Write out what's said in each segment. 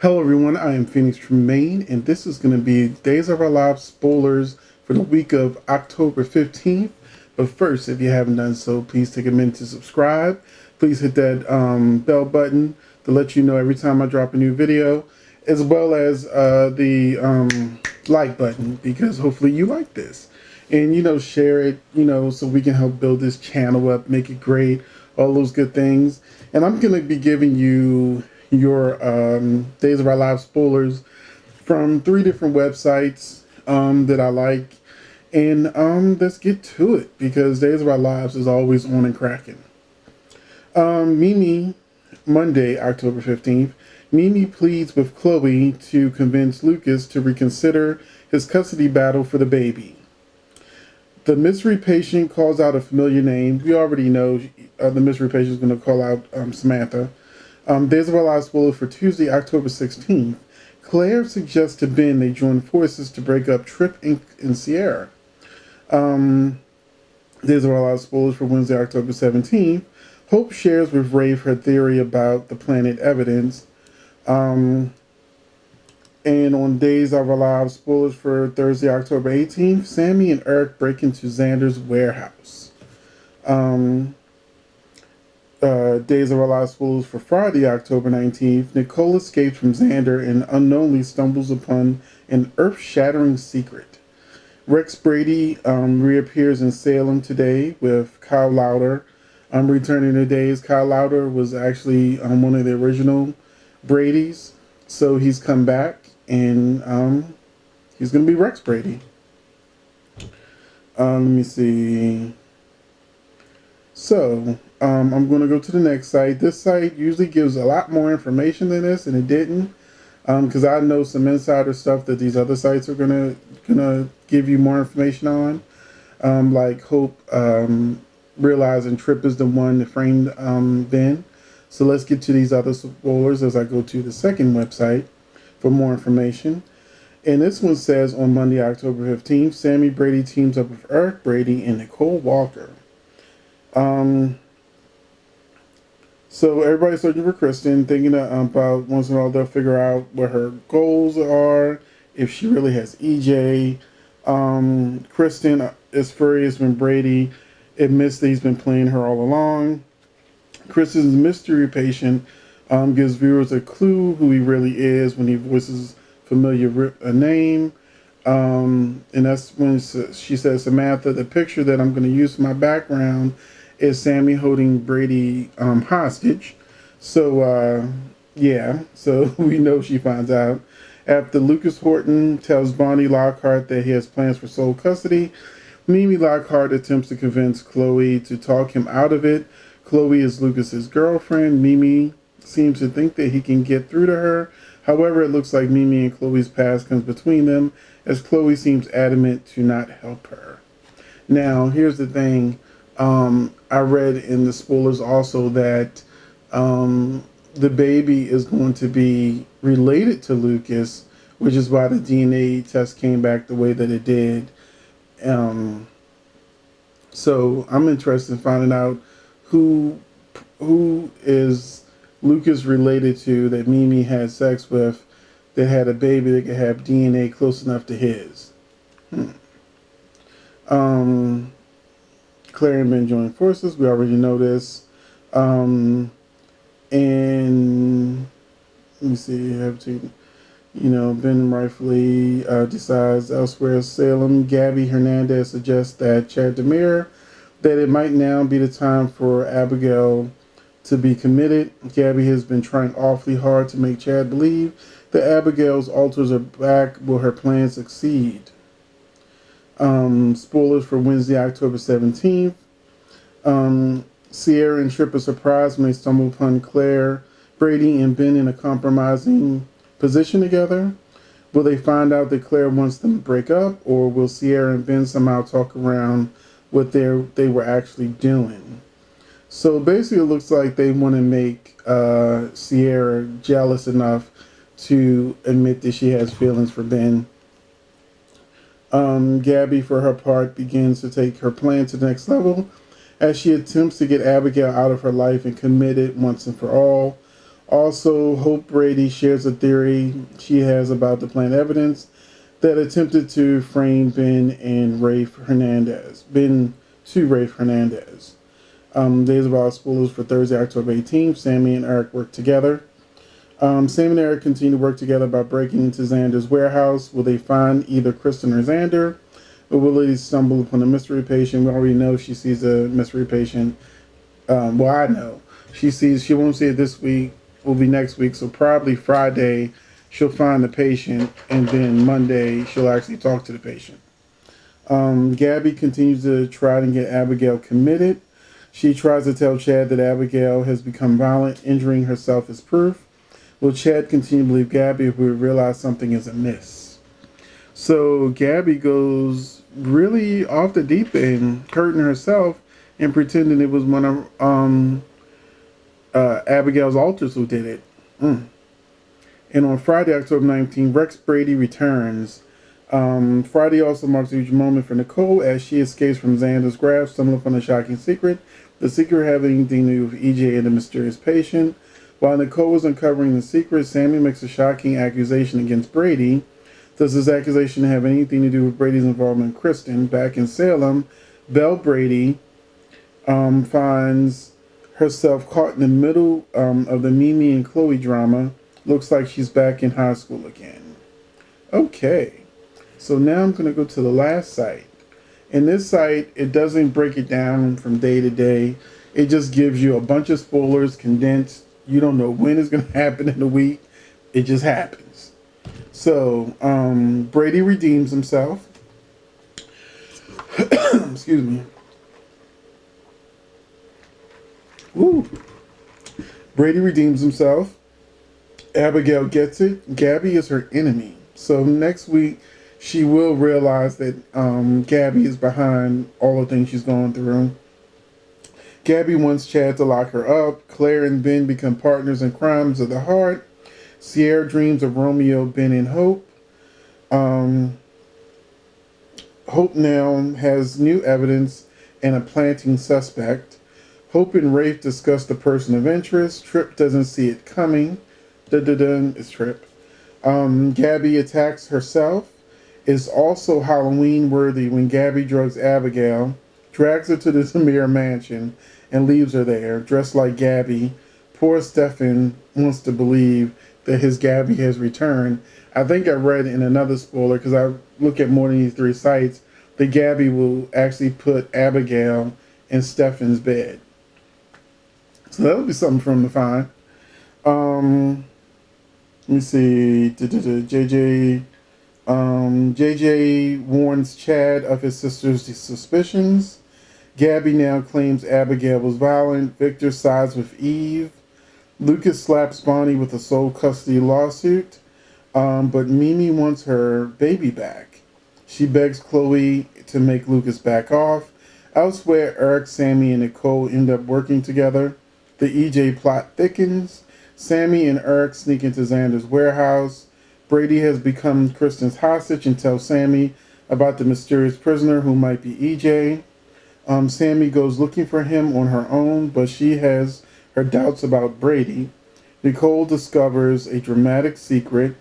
Hello everyone, I am Phoenix Tremayne, and this is going to be Days of Our Lives spoilers for the week of October 15th. But first, if you haven't done so, please take a minute to subscribe. Please hit that bell button to let you know every time I drop a new video, as well as the like button, because hopefully you like this. And, share it, so we can help build this channel up, make it great, all those good things. And I'm going to be giving you your Days of Our Lives spoilers from 3 different websites that I like. And let's get to it, because Days of Our Lives is always on and cracking. Mimi, Monday, October 15th, Mimi pleads with Chloe to convince Lucas to reconsider his custody battle for the baby. The mystery patient calls out a familiar name. We already know the mystery patient is going to call out Samantha. Days of Our Lives spoiler for Tuesday, October 16th. Claire suggests to Ben they join forces to break up Trip and Sierra. Days of Our Lives spoilers for Wednesday, October 17th. Hope shares with Rafe her theory about the planet evidence. And on Days of Our Lives spoilers for Thursday, October 18th, Sammy and Eric break into Xander's warehouse. Days of Our Lives spoilers for Friday, October 19th, Nicole escapes from Xander and unknowingly stumbles upon an earth-shattering secret. Rex Brady reappears in Salem today with Kyle Lowder. Returning to Days, Kyle Lowder was actually one of the original Bradys, so he's come back, and he's going to be Rex Brady. Let me see. So, I'm going to go to the next site. This site usually gives a lot more information than this, and it didn't. Because I know some insider stuff that these other sites are gonna give you more information on. Like Hope realizing Trip is the one that framed Ben. So let's get to these other spoilers as I go to the second website for more information. And this one says on Monday, October 15th, Sammy Brady teams up with Eric Brady and Nicole Walker. So everybody's searching for Kristen, thinking about once in a while they'll figure out what her goals are, if she really has EJ. Kristen is furious when Brady admits that he's been playing her all along. Kristen's mystery patient gives viewers a clue who he really is when he voices familiar name. And that's when she says, Samantha, the picture that I'm going to use for my background is Sammy holding Brady hostage. So, yeah, so we know she finds out. After Lucas Horton tells Bonnie Lockhart that he has plans for sole custody, Mimi Lockhart attempts to convince Chloe to talk him out of it. Chloe is Lucas's girlfriend. Mimi seems to think that he can get through to her. However, it looks like Mimi and Chloe's past comes between them, as Chloe seems adamant to not help her. Now, here's the thing. I read in the spoilers also that the baby is going to be related to Lucas, which is why the DNA test came back the way that it did. So I'm interested in finding out who is Lucas related to that Mimi had sex with, that had a baby that could have DNA close enough to his. Claire and Ben join forces. We already know this. And let me see. You have to, Ben rightfully decides elsewhere. Salem. Gabby Hernandez suggests that Chad Demir that it might now be the time for Abigail to be committed. Gabby has been trying awfully hard to make Chad believe that Abigail's altars are back. Will her plan succeed? Spoilers for Wednesday, October 17th. Sierra and Trip are surprised when they stumble upon Claire, Brady, and Ben in a compromising position together. Will they find out that Claire wants them to break up, or will Sierra and Ben somehow talk around what they were actually doing? So basically it looks like they want to make Sierra jealous enough to admit that she has feelings for Ben. Gabby, for her part, begins to take her plan to the next level as she attempts to get Abigail out of her life and commit it once and for all. Also, Hope Brady shares a theory she has about the plant evidence that attempted to frame Ben and Rafe Hernandez. Ben to Rafe Hernandez. Days of our spoilers for Thursday, October 18th. Sammy and Eric work together. Sam and Eric continue to work together by breaking into Xander's warehouse. Will they find either Kristen or Xander? Or will they stumble upon a mystery patient? We already know she sees a mystery patient. Well, I know. She won't see it this week. Will be next week. So probably Friday, she'll find the patient. And then Monday, she'll actually talk to the patient. Gabby continues to try to get Abigail committed. She tries to tell Chad that Abigail has become violent, injuring herself as proof. Will Chad continue to believe Gabby if we realize something is amiss? So Gabby goes really off the deep end, hurting herself and pretending it was one of Abigail's alters who did it. And on Friday, October 19th, Rex Brady returns. Friday also marks a huge moment for Nicole as she escapes from Xander's grasp, stumbling upon a shocking secret. The secret having anything to do with EJ and the mysterious patient. While Nicole was uncovering the secret, Sammy makes a shocking accusation against Brady. Does this accusation have anything to do with Brady's involvement in Kristen? Back in Salem, Belle Brady finds herself caught in the middle of the Mimi and Chloe drama. Looks like she's back in high school again. Okay, so now I'm going to go to the last site. In this site, it doesn't break it down from day to day. It just gives you a bunch of spoilers condensed. You don't know when it's going to happen in the week. It just happens. So, Brady redeems himself. Excuse me. Woo. Brady redeems himself. Abigail gets it. Gabby is her enemy. So next week, she will realize that Gabby is behind all the things she's going through. Gabby wants Chad to lock her up. Claire and Ben become partners in crimes of the heart. Sierra dreams of Romeo, Ben, and Hope. Hope now has new evidence and a planting suspect. Hope and Rafe discuss the person of interest. Tripp doesn't see it coming. Dun-dun-dun, it's Tripp. Gabby attacks herself. Is also Halloween worthy when Gabby drugs Abigail, drags her to the Samir mansion, and leaves her there, dressed like Gabby. Poor Stefan wants to believe that his Gabby has returned. I think I read in another spoiler, because I look at more than these three sites, that Gabby will actually put Abigail in Stefan's bed. So that'll be something for him to find. Let me see. JJ warns Chad of his sister's suspicions. Gabby now claims Abigail was violent. Victor sides with Eve. Lucas slaps Bonnie with a sole custody lawsuit. But Mimi wants her baby back. She begs Chloe to make Lucas back off. Elsewhere, Eric, Sammy, and Nicole end up working together. The EJ plot thickens. Sammy and Eric sneak into Xander's warehouse. Brady has become Kristen's hostage and tells Sammy about the mysterious prisoner who might be EJ. Sammy goes looking for him on her own, but she has her doubts about Brady. Nicole discovers a dramatic secret.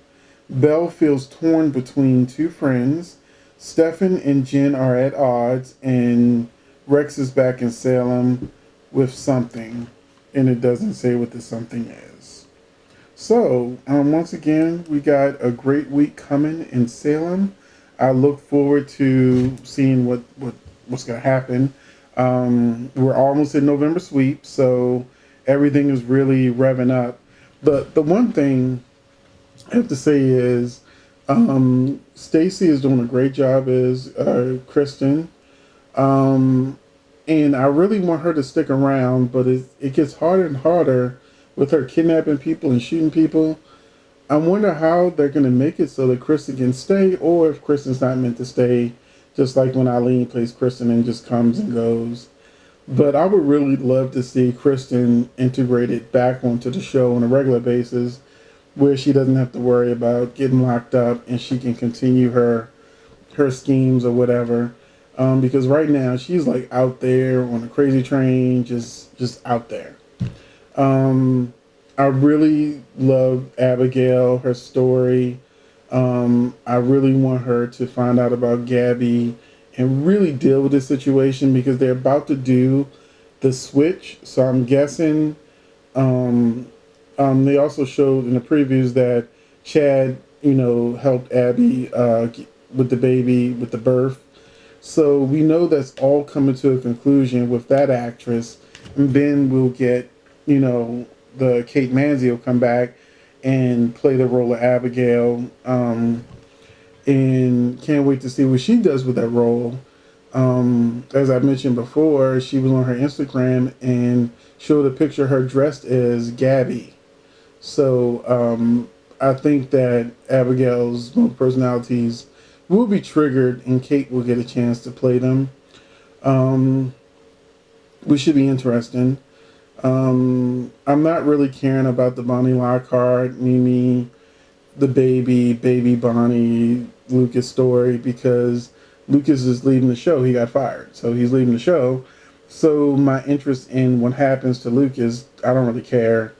Belle feels torn between two friends. Stefan and Jen are at odds, and Rex is back in Salem with something, and it doesn't say what the something is. So, once again, we got a great week coming in Salem. I look forward to seeing what's going to happen. We're almost in November sweep, so everything is really revving up. But the one thing I have to say is Stacy is doing a great job as Kristen. And I really want her to stick around, but it gets harder and harder with her kidnapping people and shooting people. I wonder how they're going to make it so that Kristen can stay, or if Kristen's not meant to stay, just like when Eileen plays Kristen and just comes and goes. But I would really love to see Kristen integrated back onto the show on a regular basis, where she doesn't have to worry about getting locked up and she can continue her schemes or whatever. Because right now she's like out there on a crazy train, just out there. I really love Abigail, her story. I really want her to find out about Gabby and really deal with this situation because they're about to do the switch. So I'm guessing um, they also showed in the previews that Chad, helped Abby with the baby, with the birth. So we know that's all coming to a conclusion with that actress. And then we'll get, the Kate Manzi will come back and play the role of Abigail. And can't wait to see what she does with that role. As I mentioned before, she was on her Instagram and showed a picture of her dressed as Gabby. So I think that Abigail's both personalities will be triggered, and Kate will get a chance to play them. Um, which should be interesting. I'm not really caring about the Bonnie Lockhart, Mimi, the baby Bonnie, Lucas story because Lucas is leaving the show. He got fired, so he's leaving the show. So my interest in what happens to Lucas, I don't really care.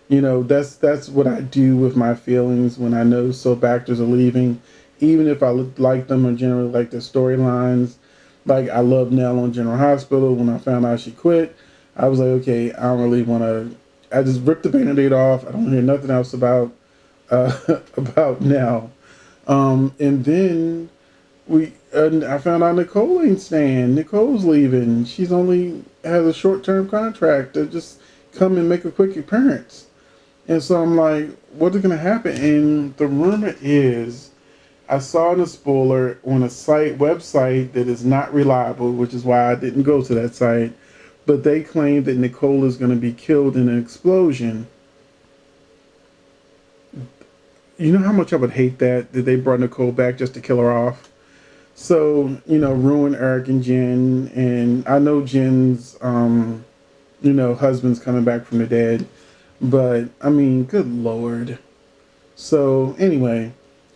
That's what I do with my feelings when I know soap actors are leaving, even if I like them or generally like their storylines. Like I love Nell on General Hospital. When I found out she quit, I was like, okay, I don't really want to. I just ripped the Band-Aid off. I don't hear nothing else about Nell. And then I found out Nicole ain't staying. Nicole's leaving. She's only has a short-term contract to just come and make a quick appearance. And so I'm like, what is going to happen? And the rumor is, I saw the spoiler on a website that is not reliable, which is why I didn't go to that site. But they claim that Nicole is going to be killed in an explosion. You know how much I would hate that they brought Nicole back just to kill her off. So ruin Eric and Jen, and I know Jen's husband's coming back from the dead, but I mean, good lord. So anyway,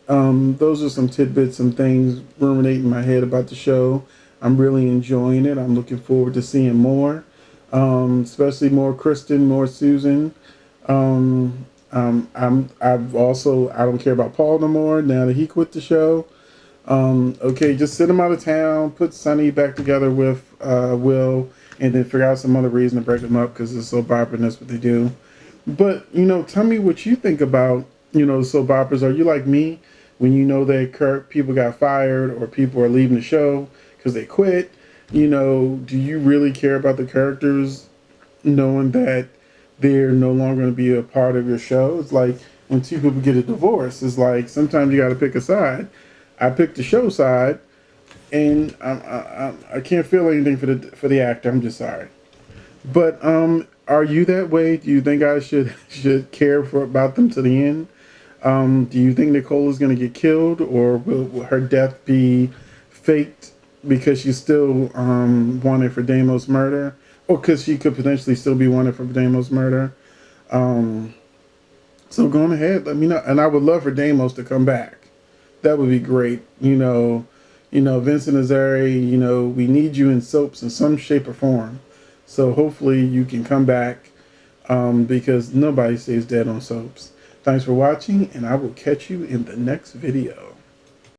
those are some tidbits, some things ruminating in my head about the show. I'm really enjoying it. I'm looking forward to seeing more, especially more Kristen, more Susan. I don't care about Paul no more now that he quit the show. Okay, just send him out of town, put Sonny back together with Will, and then figure out some other reason to break them up because it's soap opera and that's what they do. But, tell me what you think about, soap operas. Are you like me when you know that people got fired or people are leaving the show because they quit? Do you really care about the characters knowing that they're no longer going to be a part of your show? It's like when two people get a divorce. It's like sometimes you got to pick a side. I picked the show side, and I can't feel anything for the actor. I'm just sorry. But are you that way? Do you think I should care about them to the end? Do you think Nicole is going to get killed, or will her death be faked because she's still wanted for Damos murder, or because she could potentially still be wanted for Damos murder? So go on ahead, let me know, and I would love for Damos to come back. That would be great. Vincent Azari, we need you in soaps in some shape or form. So hopefully you can come back because nobody stays dead on soaps. Thanks for watching, and I will catch you in the next video.